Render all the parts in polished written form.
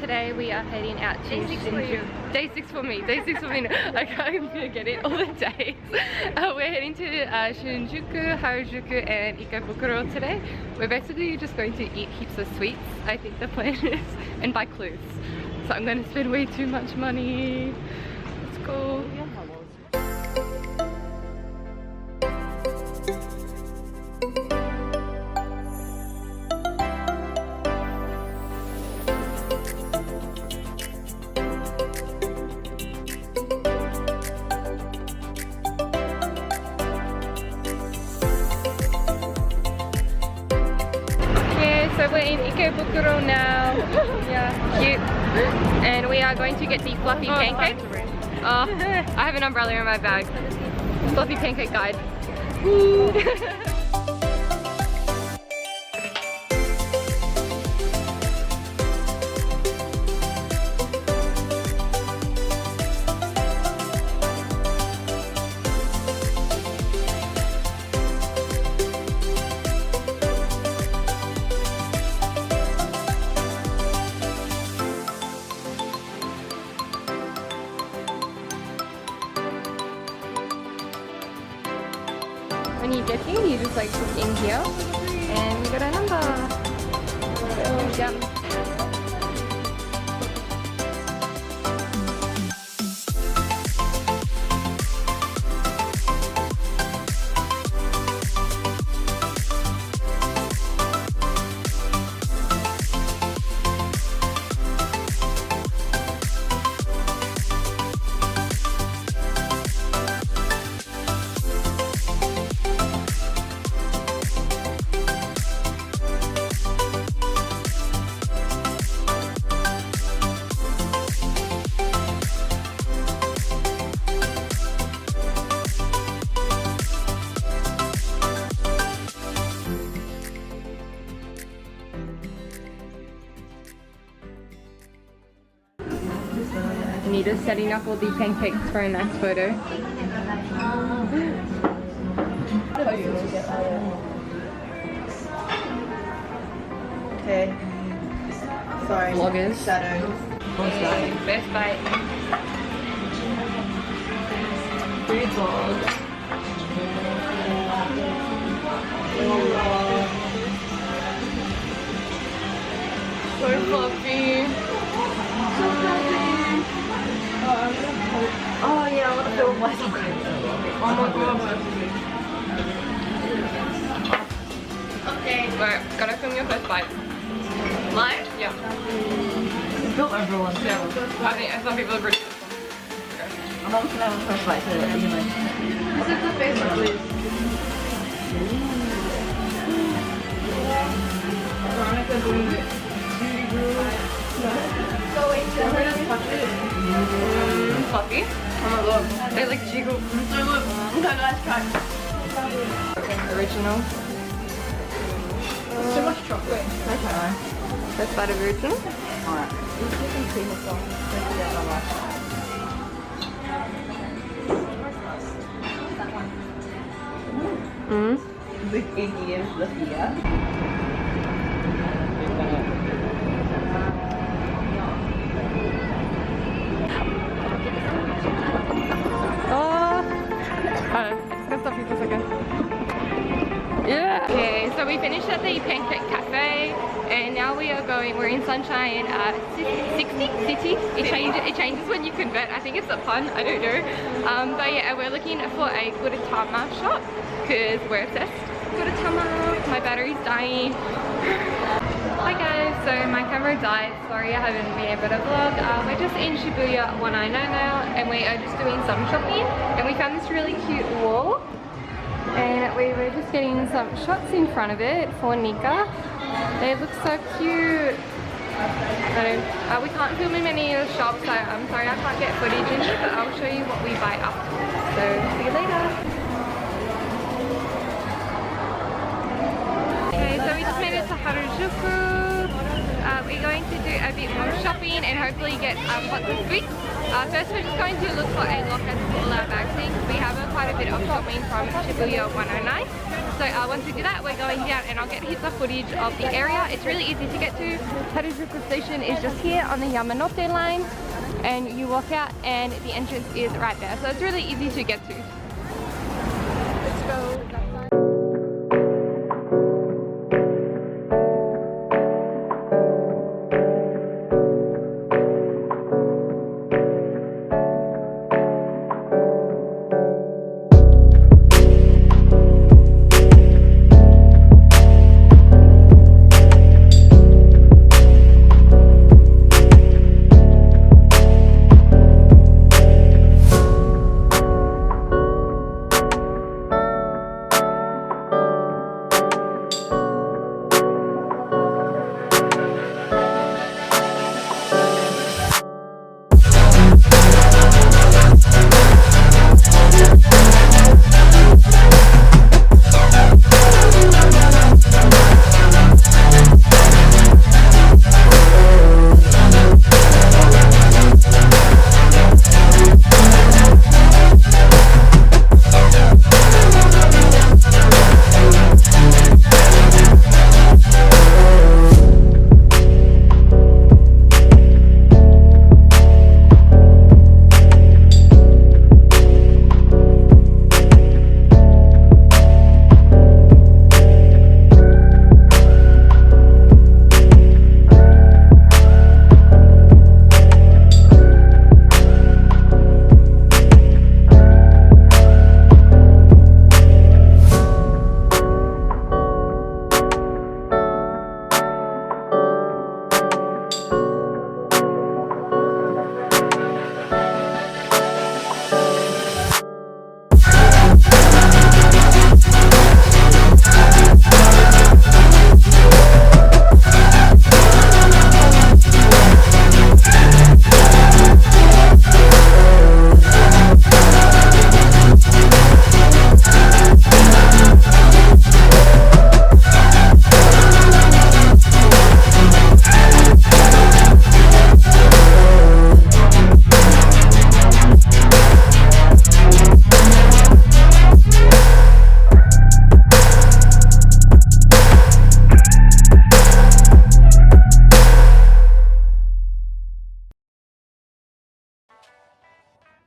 Today we are heading out to Shinjuku. Day 6 for me. Day 6 for me. I can't forget it all the days. We're heading to Shinjuku, Harajuku and Ikebukuro today. We're basically just going to eat heaps of sweets, I think the plan is, and buy clothes. So I'm going to spend way too much money. Let's go. So we're in Ikebukuro now. Yeah, cute. And we are going to get the fluffy pancakes. Oh, I have an umbrella in my bag. Fluffy pancake guide. Woo. When you get here, you just like put in here and we got a number. Yep. Anita's setting up all the pancakes for a nice photo. Okay. Sorry. Vloggers. Shadows. Best bite. Food vlog. So fluffy. So fluffy. Oh yeah, I want to film myself. Oh my god. Okay. Alright, gotta film your first bite. Mine? Yeah. Film everyone. Yeah. I think some people agree. I'm not gonna have a first bite, so you know. This is the face one, please. Veronica doing it. So wait, so we're gonna touch it. Fluffy. Oh my god. They like jiggle. So look. Okay guys, try. Original. Too much chocolate. Okay. First bite of original. Alright. You can cream as well. Thank you so much. The Indian fluffy, yeah? Okay, so we finished at the Pancake Cafe and now we are going, we're in Sunshine 60? It changes when you convert. I think it's a pun, I don't know. But yeah, we're looking for a Gudetama shop because we're obsessed. Gudetama, my battery's dying. Hi guys, so my camera died, sorry I haven't been able to vlog. We're just in Shibuya 199 now and we are just doing some shopping and we found this really cute wall and we were just getting some shots in front of it for Nika. They look so cute. We can't film in many of the shops, so I'm sorry I can't get footage in here, but I'll show you what we buy after. So see you later. Okay, so we just made it to Harajuku. We're going to do a bit more shopping and hopefully get lots of sweets. First we're just going to look for a locker to put all our bags in because we have quite a bit of shopping from Shibuya 109. So once we do that, we're going down and I'll get heaps of footage of the area. It's really easy to get to. Harajuku station is just here on the Yamanote line, and you walk out and the entrance is right there. So it's really easy to get to. Let's go that side.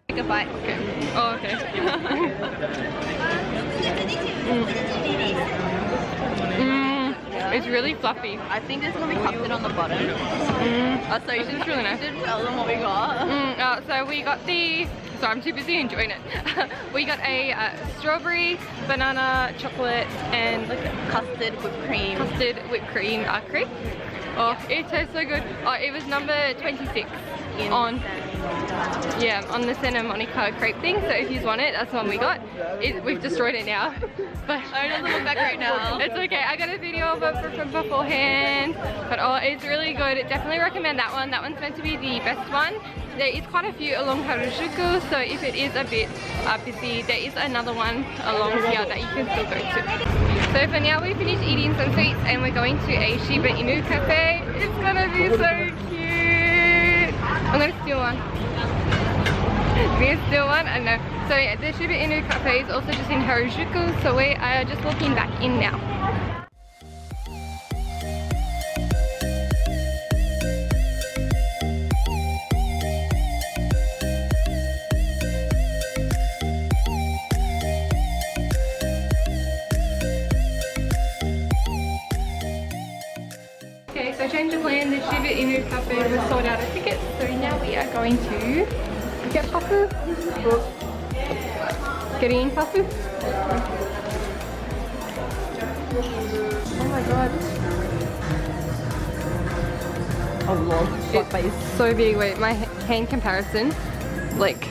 Take a bite. Okay. Oh, okay. It's really fluffy. I think there's gonna be custard on the bottom. So you should really nice. Tell them what we got. So we got the. So I'm too busy enjoying it. We got a strawberry, banana, chocolate, and like Custard whipped cream. Custard whipped cream crepe. Oh, it tastes so good. Oh, it was number 26 on the Santa Monica crepe thing. So if you want it, that's the one we got. We've destroyed it now. But I don't look back right now. It's okay. I got a video of it from beforehand. But oh, it's really good. Definitely recommend that one. That one's meant to be the best one. There is quite a few along Harajuku, so if it is a bit busy, there is another one along here that you can still go to. So for now, we finished eating some sweets and we're going to a Shiba Inu cafe. It's gonna be so cute. I'm gonna steal one. We're gonna steal one? I know. So yeah, the Shiba Inu cafe is also just in Harajuku, so we are just walking back in now. Okay, so change of plan, the Shiba Inu cafe was sold out of tickets, so now we are going to get pafu. Getting in pafu. Oh my god. Oh lord, it's so big. Wait, my hand comparison, like,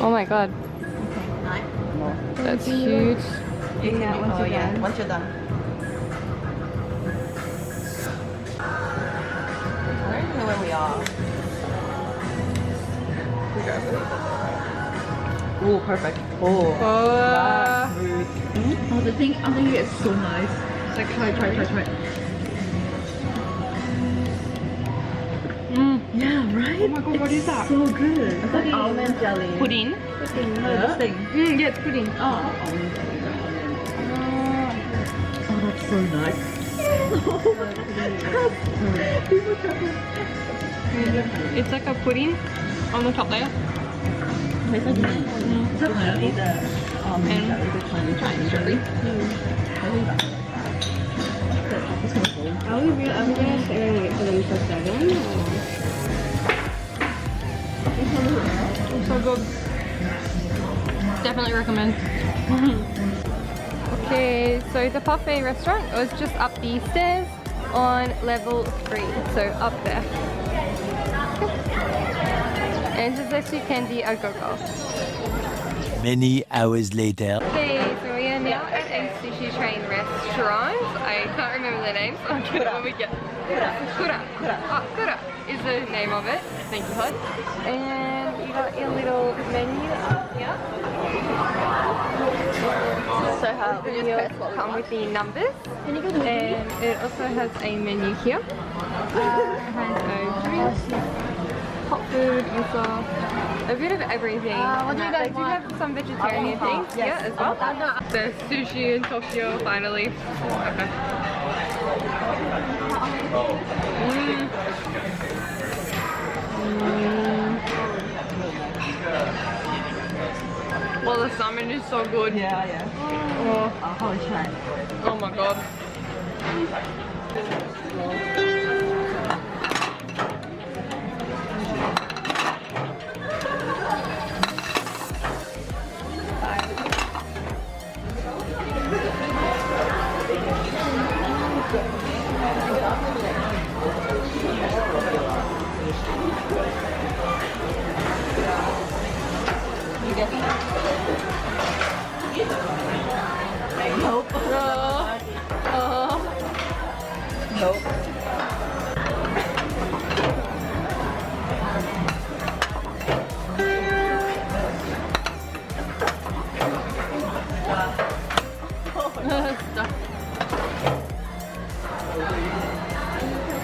oh my god. That's huge. Once you're done. where we are. Oh, perfect. Oh. That's smooth. Oh, the thing underneath is so nice. It's like try. Yeah, right? Oh my god, what is that? So good. It's like almond jelly. Pudding. No, this thing. Yeah, it's pudding. Oh, that's so nice. It's like a pudding on the top layer. Is that pineapple? And Chinese jelly. Are we saving it for them for 7? So good. Definitely recommend. Okay, so the buffet restaurant was just up the stairs on level 3, so up there. And just next to Candy a go-go. Many hours later. Okay, so we are now at a sushi train restaurant. I can't remember the name, so I'll get it when we get Kura. Kura is the name of it. Thank you, Hod. And you got your little menu up here. So how meals come with the numbers. And it also has a menu here. It has a drink, hot food, and a bit of everything. What do you guys do have some vegetarian things here as well. The sushi in Tokyo finally. Okay. Well, the salmon is so good. Yeah. Oh, Holy shit. oh my god. Nope. Nope.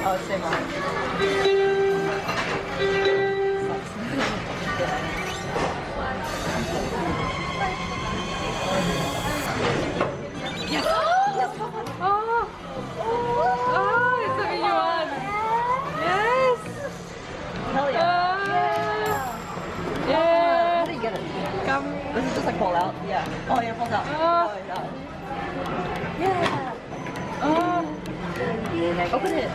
Oh, same one. Yes. Oh, it's a yuan. Yes. Hell yeah. Yeah. How do you get it? Come. Does it just like fall out? Yeah. Oh yeah, it falls out. Yeah. Oh. Open it.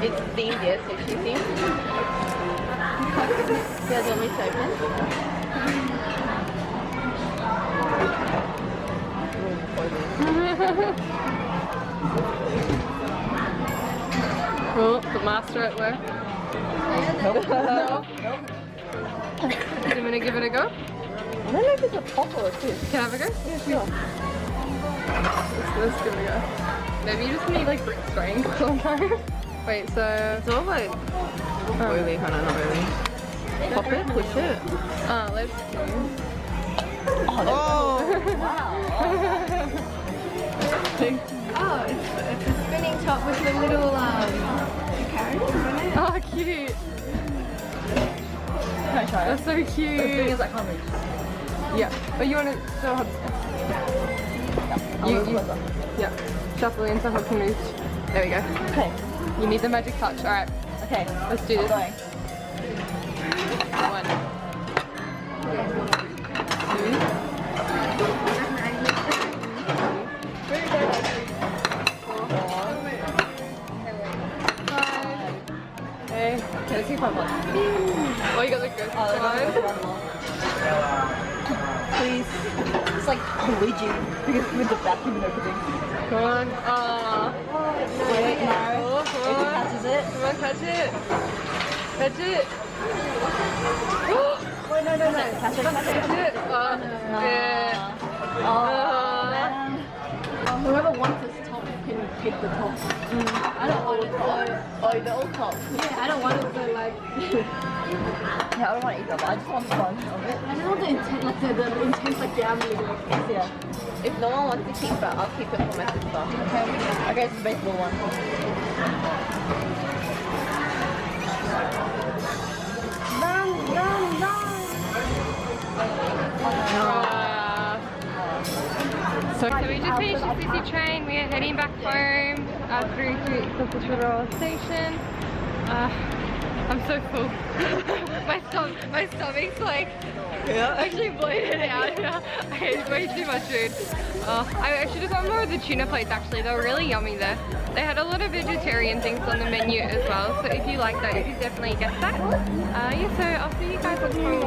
It's themed, yes, sushi themed. You guys want me to open? Oh, the master at work. Nope. Do you want to give it a go? I don't know if it's a pop or a fish. Can I have a go? Yeah, sure. Let's give it a go. Maybe you just need like brick strength sometimes. Wait, so It's all like oily, kind of, not really. Pop it, push it. let's Oh, wow. Oh, it's a spinning top with the little carrots in it. Oh, cute. Can I try it? That's so The thing cute. is, I can't reach. Yeah. Oh, you want to so hot? You, yeah. Shuffle in so hot can reach. There we go. Okay. You need the magic touch. All right. Okay. Let's do this. I'm going. 1, 2, 5. Okay. Let's see if I'm on. Oh, you got the good Oh, side. please. It's like Luigi with the vacuum and everything. Come on. Wait, no. Oh, If come it on. catches it. Come on, catch it. Catch it. Wait, no. Catch it. Catch it. Yeah. Oh, man. Whoever wants this top can pick the top. I don't want it to. Oh, the old top. Yeah, I don't want it to like. Yeah, I don't want to eat that, but I just want fun of it. I don't want the intent, like the intense like gambling. Like, yeah. If no one wants to keep it, I'll keep it for my sister. Okay. Okay, it's the baseball one. So we just finished the Sushi train. We are heading back home through to Ikebukuro station. I'm so full. my stomach's like actually bloated out. I ate way too much food. I should have got more of the tuna plates actually. They were really yummy there. They had a lot of vegetarian things on the menu as well. So if you like that, you should definitely get that. Yeah, so I'll see you guys at home.